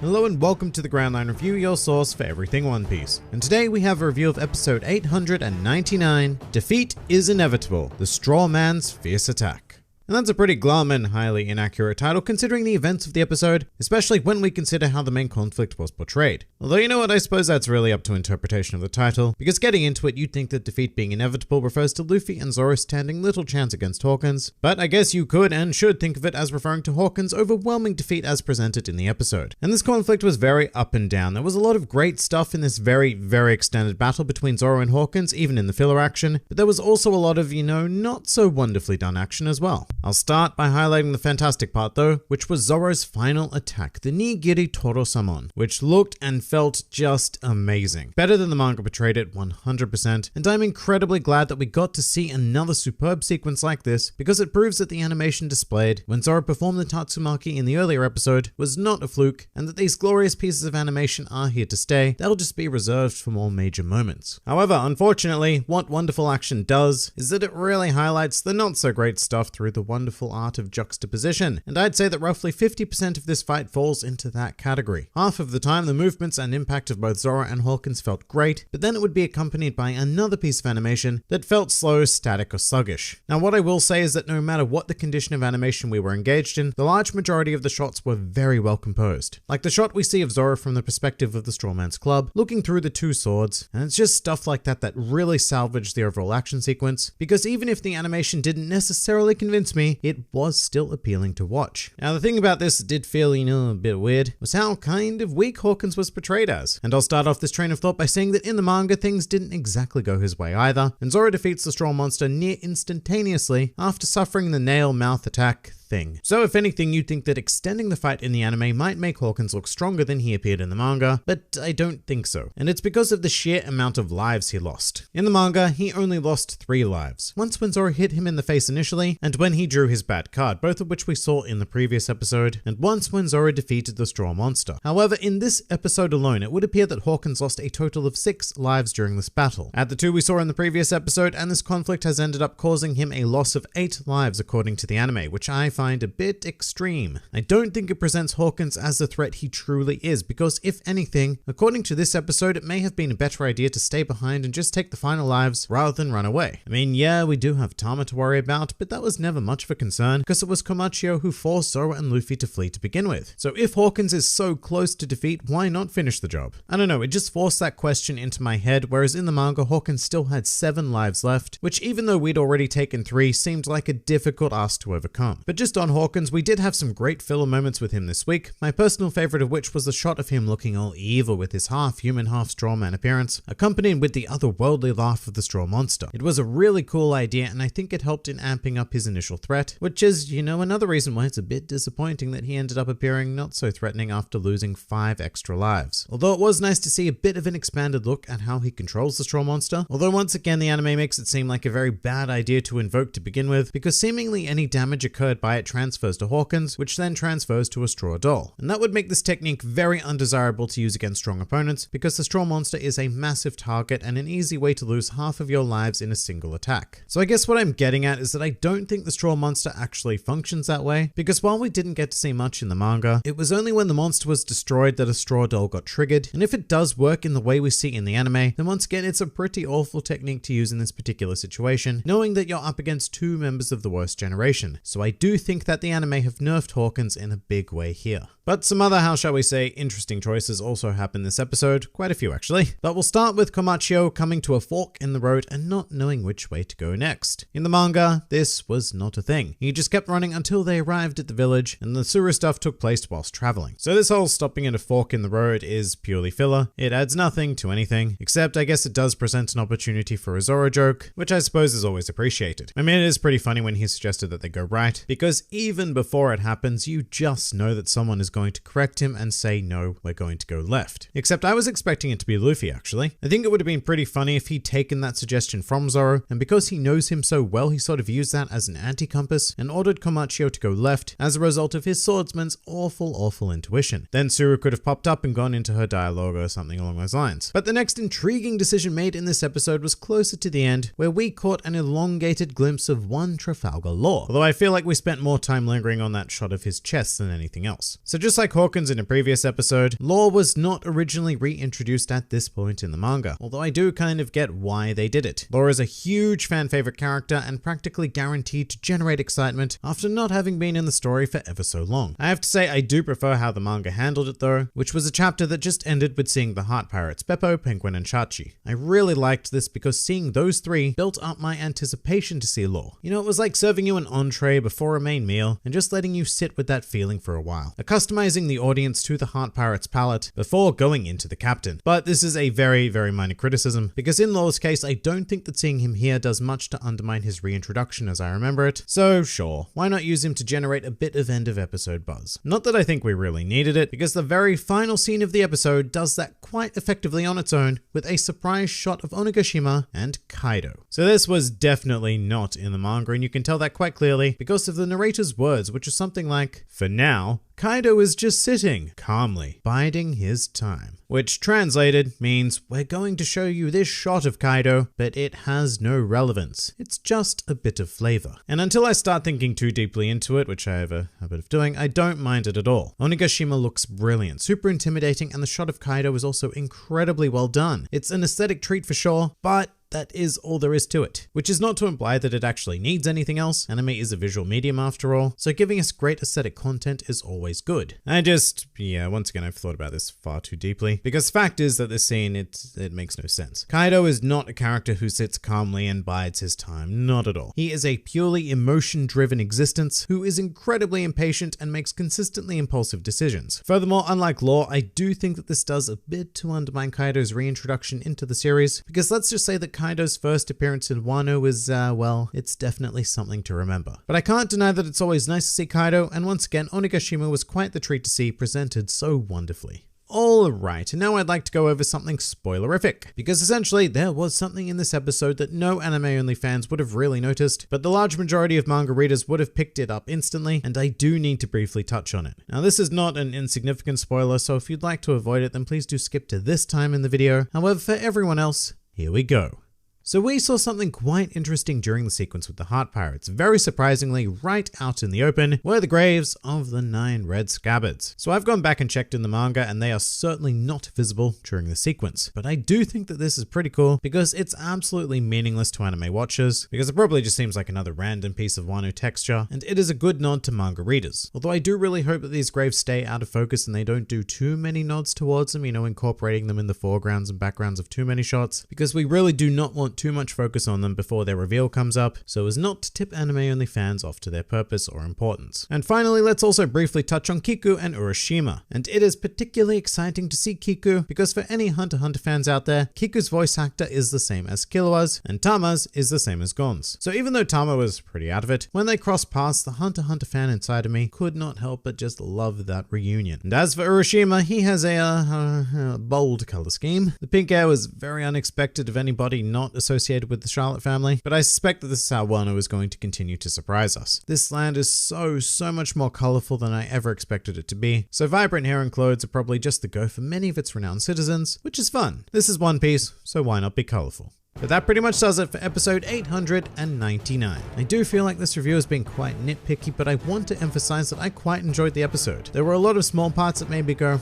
Hello and welcome to the Grand Line Review, your source for everything One Piece. And today we have a review of episode 899, Defeat is Inevitable, the Straw Man's Fierce Attack. And that's a pretty glum and highly inaccurate title considering the events of the episode, especially when we consider how the main conflict was portrayed. Although you know what, I suppose that's really up to interpretation of the title, because getting into it you'd think that defeat being inevitable refers to Luffy and Zoro standing little chance against Hawkins, but I guess you could and should think of it as referring to Hawkins' overwhelming defeat as presented in the episode. And this conflict was very up and down. There was a lot of great stuff in this very extended battle between Zoro and Hawkins, even in the filler action, but there was also a lot of, not so wonderfully done action as well. I'll start by highlighting the fantastic part though, which was Zoro's final attack, the Nigiri Toro-Samon, which looked and felt just amazing. Better than the manga portrayed it 100%, and I'm incredibly glad that we got to see another superb sequence like this because it proves that the animation displayed when Zoro performed the Tatsumaki in the earlier episode was not a fluke, and that these glorious pieces of animation are here to stay. They'll just be reserved for more major moments. However, unfortunately, what wonderful action does is that it really highlights the not so great stuff through the wonderful art of juxtaposition, and I'd say that roughly 50% of this fight falls into that category. Half of the time, the movements and impact of both Zoro and Hawkins felt great, but then it would be accompanied by another piece of animation that felt slow, static, or sluggish. Now, what I will say is that no matter what the condition of animation we were engaged in, the large majority of the shots were very well composed. Like the shot we see of Zoro from the perspective of the Straw Man's Club, looking through the two swords, and it's just stuff like that that really salvaged the overall action sequence, because even if the animation didn't necessarily convince me, it was still appealing to watch. Now, the thing about this that did feel, a bit weird was how kind of weak Hawkins was portrayed as. And I'll start off this train of thought by saying that in the manga, things didn't exactly go his way either, and Zoro defeats the straw monster near instantaneously after suffering the nail mouth attack thing. So if anything, you'd think that extending the fight in the anime might make Hawkins look stronger than he appeared in the manga, but I don't think so. And it's because of the sheer amount of lives he lost. In the manga, he only lost 3 lives. Once when Zoro hit him in the face initially, and when he drew his bad card, both of which we saw in the previous episode, and once when Zoro defeated the straw monster. However, in this episode alone, it would appear that Hawkins lost a total of 6 lives during this battle. Add the 2 we saw in the previous episode, and this conflict has ended up causing him a loss of 8 lives according to the anime, which I find a bit extreme. I don't think it presents Hawkins as the threat he truly is, because if anything, according to this episode, it may have been a better idea to stay behind and just take the final lives rather than run away. I mean, yeah, we do have Tama to worry about, but that was never much of a concern because it was Komachio who forced Zoro and Luffy to flee to begin with. So if Hawkins is so close to defeat, why not finish the job? I don't know, it just forced that question into my head, whereas in the manga, Hawkins still had 7 lives left, which even though we'd already taken 3, seemed like a difficult ask to overcome. But just on Hawkins, we did have some great filler moments with him this week, my personal favorite of which was the shot of him looking all evil with his half-human, half-straw man appearance, accompanied with the otherworldly laugh of the straw monster. It was a really cool idea, and I think it helped in amping up his initial threat, which is, another reason why it's a bit disappointing that he ended up appearing not so threatening after losing 5 extra lives. Although it was nice to see a bit of an expanded look at how he controls the straw monster, although once again the anime makes it seem like a very bad idea to invoke to begin with, because seemingly any damage occurred by it transfers to Hawkins, which then transfers to a straw doll. And that would make this technique very undesirable to use against strong opponents, because the straw monster is a massive target and an easy way to lose half of your lives in a single attack. So I guess what I'm getting at is that I don't think the straw monster actually functions that way, because while we didn't get to see much in the manga, it was only when the monster was destroyed that a straw doll got triggered, and if it does work in the way we see in the anime, then once again it's a pretty awful technique to use in this particular situation, knowing that you're up against 2 members of the worst generation. So I do think that the anime have nerfed Hawkins in a big way here. But some other, how shall we say, interesting choices also happen this episode, quite a few actually. But we'll start with Komachio coming to a fork in the road and not knowing which way to go next. In the manga, this was not a thing. He just kept running until they arrived at the village, and the Sura stuff took place whilst traveling. So this whole stopping at a fork in the road is purely filler. It adds nothing to anything, except I guess it does present an opportunity for a Zoro joke, which I suppose is always appreciated. I mean, it is pretty funny when he suggested that they go right, because even before it happens, you just know that someone is going to correct him and say, no, we're going to go left. Except I was expecting it to be Luffy, actually. I think it would have been pretty funny if he'd taken that suggestion from Zoro, and because he knows him so well, he sort of used that as an anti-compass and ordered Komachio to go left as a result of his swordsman's awful intuition. Then Suru could have popped up and gone into her dialogue or something along those lines. But the next intriguing decision made in this episode was closer to the end, where we caught an elongated glimpse of one Trafalgar Law. Although I feel like we spent more time lingering on that shot of his chest than anything else. So just like Hawkins in a previous episode, Law was not originally reintroduced at this point in the manga, although I do kind of get why they did it. Law is a huge fan favorite character and practically guaranteed to generate excitement after not having been in the story for ever so long. I have to say I do prefer how the manga handled it though, which was a chapter that just ended with seeing the Heart Pirates Beppo, Penguin and Chachi. I really liked this because seeing those three built up my anticipation to see Law. You know, it was like serving you an entree before a main meal and just letting you sit with that feeling for a while, accustomizing the audience to the Heart Pirates palette before going into the captain. But this is a very, very minor criticism, because in Law's case, I don't think that seeing him here does much to undermine his reintroduction as I remember it. So sure, why not use him to generate a bit of end of episode buzz? Not that I think we really needed it, because the very final scene of the episode does that quite effectively on its own with a surprise shot of Onigashima and Kaido. So this was definitely not in the manga, and you can tell that quite clearly because of the narrator's words, which are something like, "For now, Kaido is just sitting, calmly, biding his time." Which translated means, we're going to show you this shot of Kaido, but it has no relevance. It's just a bit of flavor. And until I start thinking too deeply into it, which I have a habit of doing, I don't mind it at all. Onigashima looks brilliant, super intimidating, and the shot of Kaido is also incredibly well done. It's an aesthetic treat for sure, but that is all there is to it, which is not to imply that it actually needs anything else. Anime is a visual medium after all, so giving us great aesthetic content is always good. Once again, I've thought about this far too deeply, because fact is that this scene, it makes no sense. Kaido is not a character who sits calmly and bides his time, not at all. He is a purely emotion-driven existence who is incredibly impatient and makes consistently impulsive decisions. Furthermore, unlike Law, I do think that this does a bit to undermine Kaido's reintroduction into the series, because let's just say that Kaido's first appearance in Wano is, well, it's definitely something to remember. But I can't deny that it's always nice to see Kaido, and once again, Onigashima was quite the treat to see presented so wonderfully. Alright, and now I'd like to go over something spoilerific, because essentially there was something in this episode that no anime-only fans would have really noticed, but the large majority of manga readers would have picked it up instantly, and I do need to briefly touch on it. Now this is not an insignificant spoiler, so if you'd like to avoid it, then please do skip to this time in the video. However, for everyone else, here we go. So we saw something quite interesting during the sequence with the Heart Pirates, very surprisingly right out in the open, were the graves of the 9 red scabbards. So I've gone back and checked in the manga, and they are certainly not visible during the sequence. But I do think that this is pretty cool because it's absolutely meaningless to anime watchers, because it probably just seems like another random piece of Wano texture, and it is a good nod to manga readers. Although I do really hope that these graves stay out of focus and they don't do too many nods towards them, you know, incorporating them in the foregrounds and backgrounds of too many shots, because we really do not want too much focus on them before their reveal comes up, so as not to tip anime-only fans off to their purpose or importance. And finally, let's also briefly touch on Kiku and Urashima. And it is particularly exciting to see Kiku, because for any Hunter x Hunter fans out there, Kiku's voice actor is the same as Killua's, and Tama's is the same as Gon's. So even though Tama was pretty out of it, when they crossed paths, the Hunter x Hunter fan inside of me could not help but just love that reunion. And as for Urashima, he has a bold color scheme. The pink hair was very unexpected of anybody not associated with the Charlotte family, but I suspect that this is how Wano is going to continue to surprise us. This land is so much more colorful than I ever expected it to be, so vibrant hair and clothes are probably just the go for many of its renowned citizens, which is fun. This is One Piece, so why not be colorful? But that pretty much does it for episode 899. I do feel like this review has been quite nitpicky, but I want to emphasize that I quite enjoyed the episode. There were a lot of small parts that made me go,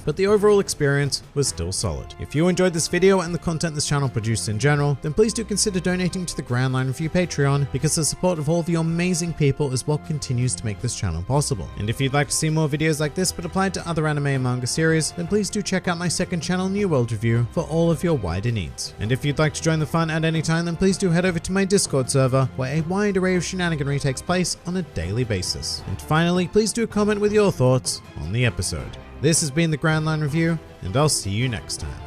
but the overall experience was still solid. If you enjoyed this video and the content this channel produced in general, then please do consider donating to the Grand Line Review Patreon, because the support of all of you amazing people is what continues to make this channel possible. And if you'd like to see more videos like this but applied to other anime and manga series, then please do check out my second channel, New World Review, for all of your wider needs. And if you'd like to join the fun at any time, then please do head over to my Discord server, where a wide array of shenaniganry takes place on a daily basis. And finally, please do comment with your thoughts on the episode. This has been the Grand Line Review, and I'll see you next time.